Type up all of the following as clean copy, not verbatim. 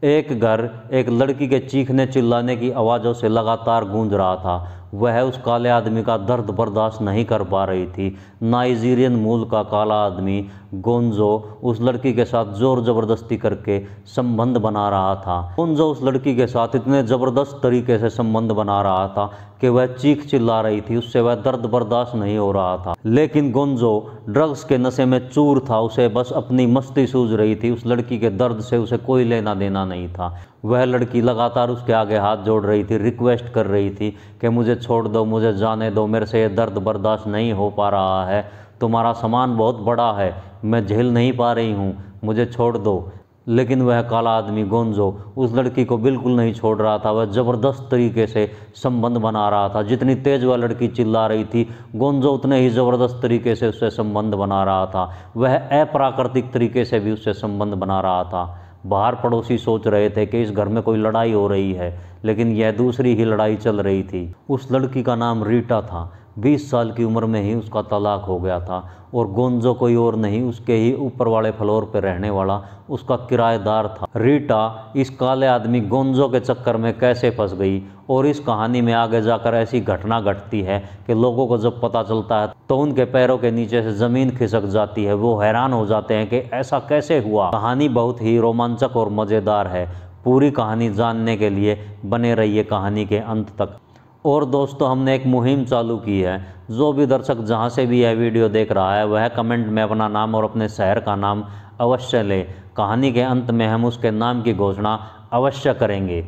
एक घर एक लड़की के चीखने चिल्लाने की आवाज़ों से लगातार गूंज रहा था। वह उस काले आदमी का दर्द बर्दाश्त नहीं कर पा रही थी। नाइजीरियन मूल का काला आदमी गोंजो उस लड़की के साथ जोर ज़बरदस्ती करके संबंध बना रहा था। गोंजो उस लड़की के साथ इतने ज़बरदस्त तरीके से संबंध बना रहा था कि वह चीख चिल्ला रही थी, उससे वह दर्द बर्दाश्त नहीं हो रहा था। लेकिन गोंजो ड्रग्स के नशे में चूर था, उसे बस अपनी मस्ती सूझ रही थी। उस लड़की के दर्द से उसे कोई लेना देना नहीं था। वह लड़की लगातार उसके आगे हाथ जोड़ रही थी, रिक्वेस्ट कर रही थी कि मुझे छोड़ दो, मुझे जाने दो, मेरे से ये दर्द बर्दाश्त नहीं हो पा रहा है, तुम्हारा सामान बहुत बड़ा है, मैं झेल नहीं पा रही हूँ, मुझे छोड़ दो। लेकिन वह काला आदमी गोंजो उस लड़की को बिल्कुल नहीं छोड़ रहा था। वह ज़बरदस्त तरीके से संबंध बना रहा था। जितनी तेज़ वह लड़की चिल्ला रही थी, गोंजो उतने ही ज़बरदस्त तरीके से उससे संबंध बना रहा था। वह अप्राकृतिक तरीके से भी उससे संबंध बना रहा था। बाहर पड़ोसी सोच रहे थे कि इस घर में कोई लड़ाई हो रही है, लेकिन यह दूसरी ही लड़ाई चल रही थी। उस लड़की का नाम रीटा था। 20 साल की उम्र में ही उसका तलाक हो गया था और गोंजो कोई और नहीं, उसके ही ऊपर वाले फ्लोर पर रहने वाला उसका किराएदार था। रीटा इस काले आदमी गोंजो के चक्कर में कैसे फंस गई और इस कहानी में आगे जाकर ऐसी घटना घटती है कि लोगों को जब पता चलता है तो उनके पैरों के नीचे से ज़मीन खिसक जाती है। वो हैरान हो जाते हैं कि ऐसा कैसे हुआ। कहानी बहुत ही रोमांचक और मज़ेदार है। पूरी कहानी जानने के लिए बने रहिए कहानी के अंत तक। और दोस्तों, हमने एक मुहिम चालू की है। जो भी दर्शक जहाँ से भी यह वीडियो देख रहा है वह कमेंट में अपना नाम और अपने शहर का नाम अवश्य ले। कहानी के अंत में हम उसके नाम की घोषणा अवश्य करेंगे।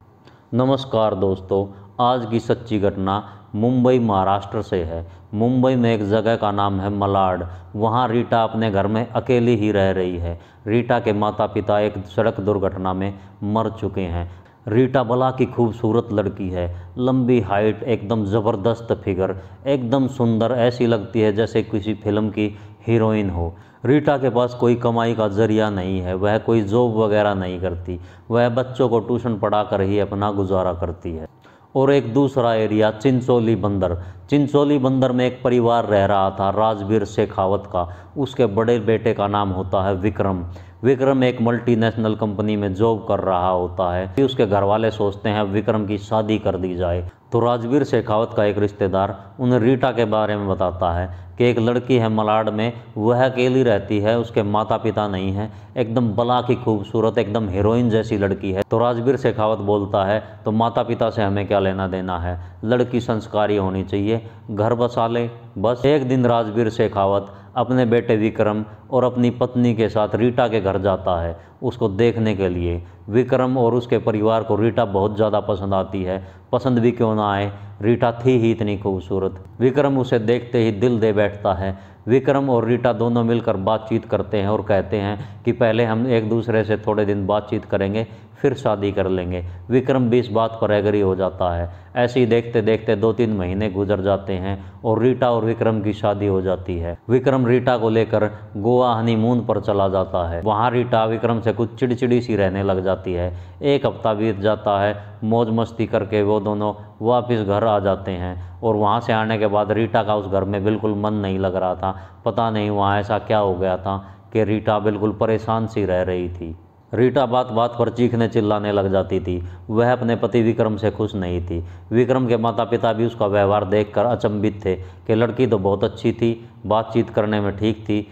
नमस्कार दोस्तों, आज की सच्ची घटना मुंबई महाराष्ट्र से है। मुंबई में एक जगह का नाम है मलाड। वहाँ रीटा अपने घर में अकेली ही रह रही है। रीटा के माता पिता एक सड़क दुर्घटना में मर चुके हैं। रीटा भला की खूबसूरत लड़की है, लंबी हाइट, एकदम ज़बरदस्त फिगर, एकदम सुंदर, ऐसी लगती है जैसे किसी फिल्म की हीरोइन हो। रीटा के पास कोई कमाई का जरिया नहीं है, वह कोई जॉब वगैरह नहीं करती, वह बच्चों को ट्यूशन पढ़ा कर ही अपना गुजारा करती है। और एक दूसरा एरिया चिंचोली बंदर। चिंचोली बंदर में एक परिवार रह रहा था राजवीर शेखावत का। उसके बड़े बेटे का नाम होता है विक्रम। विक्रम एक मल्टीनेशनल कंपनी में जॉब कर रहा होता है। उसके घर वाले सोचते हैं विक्रम की शादी कर दी जाए। तो राजवीर शेखावत का एक रिश्तेदार उन्हें रीटा के बारे में बताता है कि एक लड़की है मलाड में, वह अकेली रहती है, उसके माता पिता नहीं हैं, एकदम बला की खूबसूरत, एकदम हीरोइन जैसी लड़की है। तो राजवीर शेखावत बोलता है तो माता पिता से हमें क्या लेना देना है, लड़की संस्कारी होनी चाहिए, घर बसा ले बस। एक दिन राजवीर शेखावत अपने बेटे विक्रम और अपनी पत्नी के साथ रीटा के घर जाता है उसको देखने के लिए। विक्रम और उसके परिवार को रीटा बहुत ज़्यादा पसंद आती है। पसंद भी क्यों ना आए, रीटा थी ही इतनी खूबसूरत। विक्रम उसे देखते ही दिल दे बैठता है। विक्रम और रीटा दोनों मिलकर बातचीत करते हैं और कहते हैं कि पहले हम एक दूसरे से थोड़े दिन बातचीत करेंगे, फिर शादी कर लेंगे। विक्रम भी इस बात पर एग्री हो जाता है। ऐसे ही देखते देखते 2-3 महीने गुजर जाते हैं और रीटा और विक्रम की शादी हो जाती है। विक्रम रीटा को लेकर गोवा हनीमून पर चला जाता है। वहाँ रीटा विक्रम से कुछ चिड़चिड़ी सी रहने लग जाती है। एक हफ्ता बीत जाता है, मौज मस्ती करके वो दोनों वापस घर आ जाते हैं। और वहाँ से आने के बाद रीटा का उस घर में बिल्कुल मन नहीं लग रहा था। पता नहीं वहाँ ऐसा क्या हो गया था कि रीटा बिल्कुल परेशान सी रह रही थी। रीटा बात बात पर चीखने चिल्लाने लग जाती थी। वह अपने पति विक्रम से खुश नहीं थी। विक्रम के माता पिता भी उसका व्यवहार देखकर अचंभित थे कि लड़की तो बहुत अच्छी थी, बातचीत करने में ठीक थी,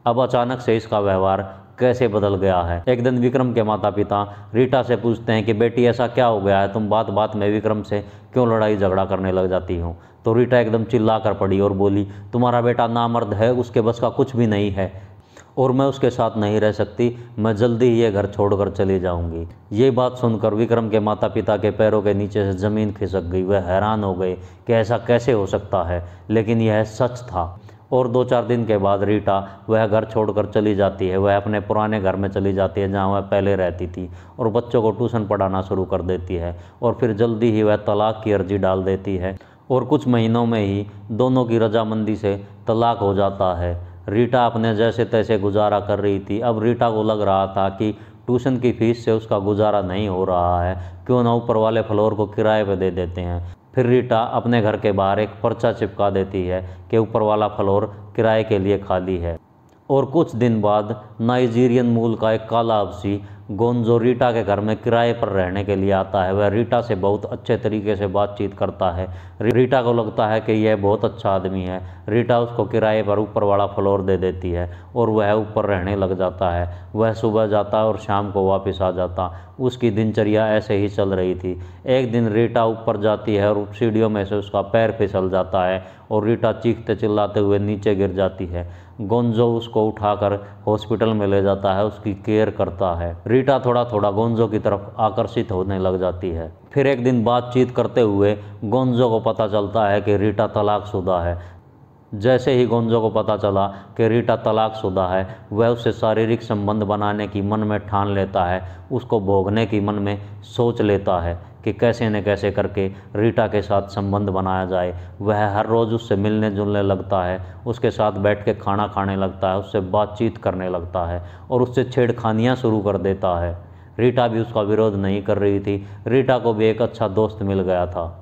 अब अचानक से इसका व्यवहार कैसे बदल गया है। एक दिन विक्रम के माता पिता रीटा से पूछते हैं कि बेटी ऐसा क्या हो गया है, तुम बात बात में विक्रम से क्यों लड़ाई झगड़ा करने लग जाती हो। तो रीटा एकदम चिल्ला कर पड़ी और बोली, तुम्हारा बेटा नामर्द है, उसके बस का कुछ भी नहीं है और मैं उसके साथ नहीं रह सकती, मैं जल्दी ही ये घर छोड़कर चली जाऊंगी। ये बात सुनकर विक्रम के माता पिता के पैरों के नीचे से ज़मीन खिसक गई। वह हैरान हो गए कि ऐसा कैसे हो सकता है, लेकिन यह सच था। और 2-4 दिन के बाद रीटा वह घर छोड़कर चली जाती है। वह अपने पुराने घर में चली जाती है जहाँ वह पहले रहती थी और बच्चों को ट्यूशन पढ़ाना शुरू कर देती है। और फिर जल्दी ही वह तलाक की अर्जी डाल देती है और कुछ महीनों में ही दोनों की रजामंदी से तलाक हो जाता है। रीटा अपने जैसे तैसे गुजारा कर रही थी। अब रीटा को लग रहा था कि ट्यूशन की फ़ीस से उसका गुजारा नहीं हो रहा है, क्यों ना ऊपर वाले फ्लोर को किराए पे दे देते हैं। फिर रीटा अपने घर के बाहर एक पर्चा चिपका देती है कि ऊपर वाला फ्लोर किराए के लिए खाली है। और कुछ दिन बाद नाइजीरियन मूल का एक काला हबशी गोंजो रीटा के घर में किराए पर रहने के लिए आता है। वह रीटा से बहुत अच्छे तरीके से बातचीत करता है। रीटा को लगता है कि यह बहुत अच्छा आदमी है। रीटा उसको किराए पर ऊपर वाला फ्लोर दे देती है और वह ऊपर रहने लग जाता है। वह सुबह जाता और शाम को वापस आ जाता। उसकी दिनचर्या ऐसे ही चल रही थी। एक दिन रीटा ऊपर जाती है और सीढ़ियों में से उसका पैर फिसल जाता है और रीटा चीखते चिल्लाते हुए नीचे गिर जाती है। गोंजो उसको उठाकर हॉस्पिटल में ले जाता है, उसकी केयर करता है। रीटा थोड़ा थोड़ा गोंजो की तरफ आकर्षित होने लग जाती है। फिर एक दिन बातचीत करते हुए गोंजो को पता चलता है कि रीटा तलाकशुदा है। जैसे ही गोंजो को पता चला कि रीटा तलाकशुदा है, वह उससे शारीरिक संबंध बनाने की मन में ठान लेता है। उसको भोगने की मन में सोच लेता है कि कैसे न कैसे करके रीटा के साथ संबंध बनाया जाए। वह हर रोज़ उससे मिलने जुलने लगता है, उसके साथ बैठ के खाना खाने लगता है, उससे बातचीत करने लगता है और उससे छेड़खानियाँ शुरू कर देता है। रीटा भी उसका विरोध नहीं कर रही थी। रीटा को भी एक अच्छा दोस्त मिल गया था।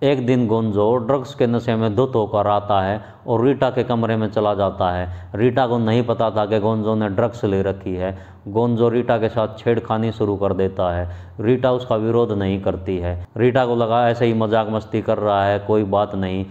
एक दिन गोंजो ड्रग्स के नशे में धुत होकर आता है और रीटा के कमरे में चला जाता है। रीटा को नहीं पता था कि गोंजो ने ड्रग्स ले रखी है। गोंजो रीटा के साथ छेड़खानी शुरू कर देता है। रीटा उसका विरोध नहीं करती है। रीटा को लगा ऐसे ही मजाक मस्ती कर रहा है, कोई बात नहीं।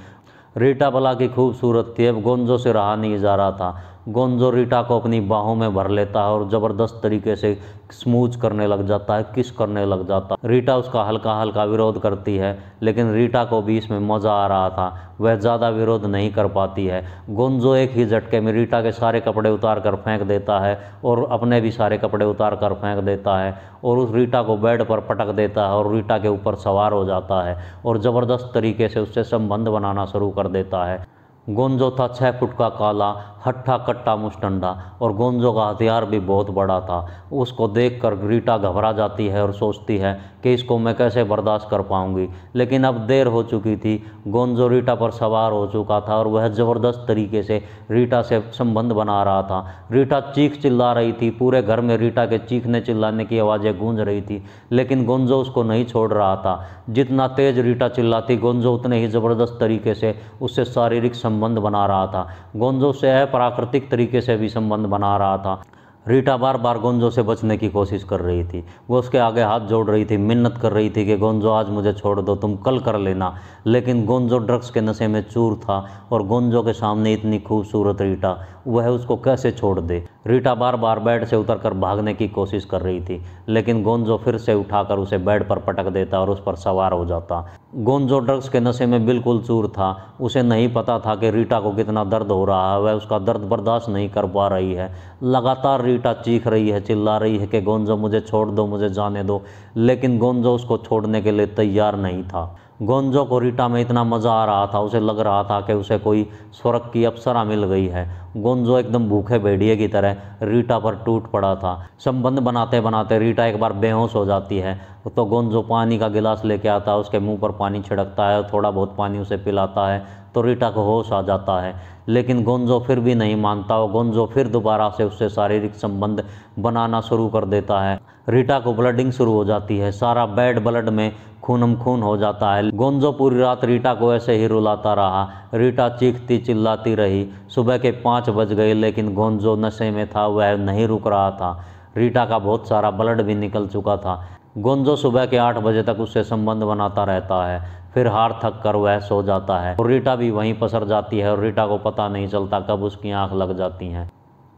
रीटा भला की खूबसूरत थी, अब गोंजो से रहा नहीं जा रहा था। गोंजो रीटा को अपनी बाहों में भर लेता है और ज़बरदस्त तरीके से स्मूच करने लग जाता है, किस करने लग जाता है। रीटा उसका हल्का हल्का विरोध करती है, लेकिन रीटा को भी इसमें मज़ा आ रहा था। वह ज़्यादा विरोध नहीं कर पाती है। गोंजो एक ही झटके में रीटा के सारे कपड़े उतार कर फेंक देता है और अपने भी सारे कपड़े उतार कर फेंक देता है और उस रीटा को बेड पर पटक देता है और रीटा के ऊपर सवार हो जाता है और ज़बरदस्त तरीके से उससे संबंध बनाना शुरू कर देता है। गोंजो था 6 फुट का काला, हट्ठा कट्टा मुस्टंडा और गोंजो का हथियार भी बहुत बड़ा था। उसको देखकर रीटा घबरा जाती है और सोचती है कि इसको मैं कैसे बर्दाश्त कर पाऊंगी, लेकिन अब देर हो चुकी थी। गोंजो रीटा पर सवार हो चुका था और वह ज़बरदस्त तरीके से रीटा से संबंध बना रहा था। रीटा चीख चिल्ला रही थी, पूरे घर में रीटा के चीखने चिल्लाने की आवाज़ें गूंज रही थी, लेकिन गोंजो उसको नहीं छोड़ रहा था। जितना तेज रीटा चिल्लाती, गोंजो उतने ही ज़बरदस्त तरीके से उससे शारीरिक संबंध बना रहा था। गोंजो से अप्राकृतिक तरीके से भी संबंध बना रहा था। रीटा बार बार गोंजो से बचने की कोशिश कर रही थी। वो उसके आगे हाथ जोड़ रही थी, मिन्नत कर रही थी कि गोंजो आज मुझे छोड़ दो, तुम कल कर लेना। लेकिन गोंजो ड्रग्स के नशे में चूर था और गोंजो के सामने इतनी खूबसूरत रीटा, वह उसको कैसे छोड़ दे। रीटा बार बार बेड से उतरकर भागने की कोशिश कर रही थी, लेकिन गोंजो फिर से उठाकर उसे बेड पर पटक देता और उस पर सवार हो जाता। गोंजो ड्रग्स के नशे में बिल्कुल चूर था। उसे नहीं पता था कि रीटा को कितना दर्द हो रहा है। वह उसका दर्द बर्दाश्त नहीं कर पा रही है। लगातार रीटा चीख रही है, चिल्ला रही है कि गोंजो मुझे छोड़ दो, मुझे जाने दो, लेकिन गोंजो उसको छोड़ने के लिए तैयार नहीं था। गोंजो को रीटा में इतना मज़ा आ रहा था, उसे लग रहा था कि उसे कोई स्वर्ग की अप्सरा मिल गई है। गोंजो एकदम भूखे भेड़िए की तरह रीटा पर टूट पड़ा था। संबंध बनाते बनाते रीटा एक बार बेहोश हो जाती है, तो गोंजो पानी का गिलास लेके आता है, उसके मुंह पर पानी छिड़कता है, थोड़ा बहुत पानी उसे पिलाता है तो रीटा को होश आ जाता है। लेकिन गोंजो फिर भी नहीं मानता। वो गोंजो फिर दोबारा से उससे शारीरिक संबंध बनाना शुरू कर देता है। रीटा को ब्लडिंग शुरू हो जाती है, सारा बेड ब्लड में खूनम खून हो जाता है। गोंजो पूरी रात रीटा को ऐसे ही रुलाता रहा। रीटा चीखती चिल्लाती रही। सुबह के 5 बज गए, लेकिन गोंजो नशे में था, वह नहीं रुक रहा था। रीटा का बहुत सारा ब्लड भी निकल चुका था। गोंजो सुबह के 8 बजे तक उससे संबंध बनाता रहता है, फिर हार थक कर वह सो जाता है और रीटा भी वहीं पसर जाती है और रीटा को पता नहीं चलता कब उसकी आंख लग जाती हैं।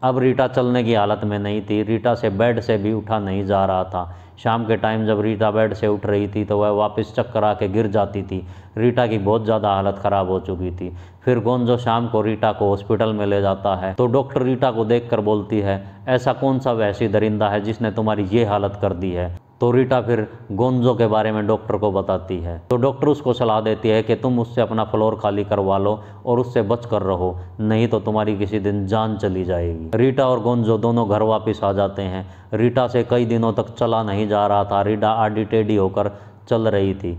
अब रीटा चलने की हालत में नहीं थी। रीटा से बेड से भी उठा नहीं जा रहा था। शाम के टाइम जब रीटा बेड से उठ रही थी तो वह वापस चक्कर आके गिर जाती थी। रीटा की बहुत ज़्यादा हालत ख़राब हो चुकी थी। फिर गोंजो शाम को रीटा को हॉस्पिटल में ले जाता है तो डॉक्टर रीटा को देखकर बोलती है, ऐसा कौन सा वहशी दरिंदा है जिसने तुम्हारी ये हालत कर दी है। तो रीटा फिर गोंजो के बारे में डॉक्टर को बताती है। तो डॉक्टर उसको सलाह देती है कि तुम उससे अपना फ्लोर खाली करवा लो और उससे बच कर रहो, नहीं तो तुम्हारी किसी दिन जान चली जाएगी। रीटा और गोंजो दोनों घर वापस आ जाते हैं। रीटा से कई दिनों तक चला नहीं जा रहा था। रीटा आडी टेढ़ी होकर चल रही थी।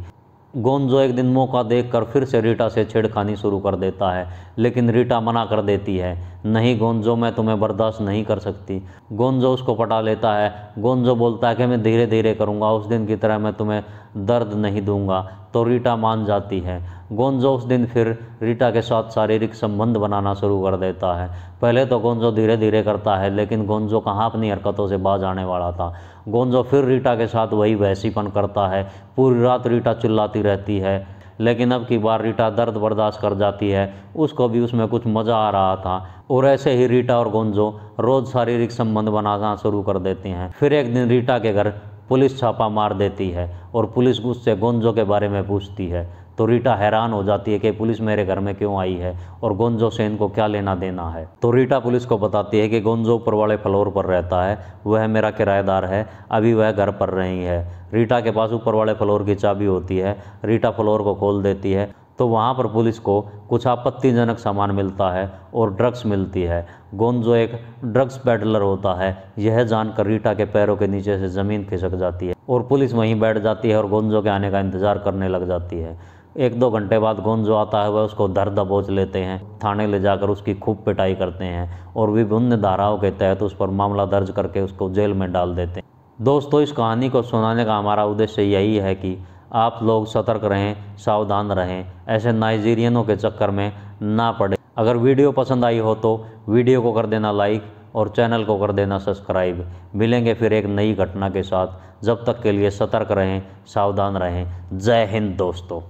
गोंजो एक दिन मौका देखकर फिर से रीटा से छेड़खानी शुरू कर देता है, लेकिन रीटा मना कर देती है, नहीं गोंजो, मैं तुम्हें बर्दाश्त नहीं कर सकती। गोंजो उसको पटा लेता है। गोंजो बोलता है कि मैं धीरे धीरे करूँगा, उस दिन की तरह मैं तुम्हें दर्द नहीं दूंगा। तो रीटा मान जाती है। गोंजो उस दिन फिर रीटा के साथ शारीरिक संबंध बनाना शुरू कर देता है। पहले तो गोंजो धीरे धीरे करता है, लेकिन गोंजो कहाँ अपनी हरकतों से बाज आने वाला था। गोंजो फिर रीटा के साथ वही वहसीपन करता है। पूरी रात रीटा चिल्लाती रहती है, लेकिन अब की बार रीटा दर्द बर्दाश्त कर जाती है। उसको भी उसमें कुछ मज़ा आ रहा था और ऐसे ही रीटा और गोंजो रोज़ शारीरिक संबंध बनाना शुरू कर देते हैं। फिर एक दिन रीटा के घर पुलिस छापा मार देती है और पुलिस उससे गोंजो के बारे में पूछती है। तो रीटा हैरान हो जाती है कि पुलिस मेरे घर में क्यों आई है और गोंजो से इनको क्या लेना देना है। तो रीटा पुलिस को बताती है कि गोंजो ऊपर वाले फ्लोर पर रहता है, वह मेरा किराएदार है, अभी वह घर पर नहीं है। रीटा के पास ऊपर वाले फ्लोर की चाबी होती है। रीटा फ्लोर को खोल देती है तो वहाँ पर पुलिस को कुछ आपत्तिजनक सामान मिलता है और ड्रग्स मिलती है। गोंजो एक ड्रग्स पेडलर होता है, यह जानकर रीटा के पैरों के नीचे से ज़मीन खिसक जाती है और पुलिस वहीं बैठ जाती है और गोंजो के आने का इंतज़ार करने लग जाती है। 1-2 घंटे बाद गोंजो आता है, वह उसको धर दबोच लेते हैं, थाने ले जाकर उसकी खूब पिटाई करते हैं और विभिन्न धाराओं के तहत उस पर मामला दर्ज करके उसको जेल में डाल देते हैं। दोस्तों, इस कहानी को सुनाने का हमारा उद्देश्य यही है कि आप लोग सतर्क रहें, सावधान रहें, ऐसे नाइजीरियनों के चक्कर में ना पड़े। अगर वीडियो पसंद आई हो तो वीडियो को कर देना लाइक और चैनल को कर देना सब्सक्राइब। मिलेंगे फिर एक नई घटना के साथ, जब तक के लिए सतर्क रहें, सावधान रहें। जय हिंद दोस्तों।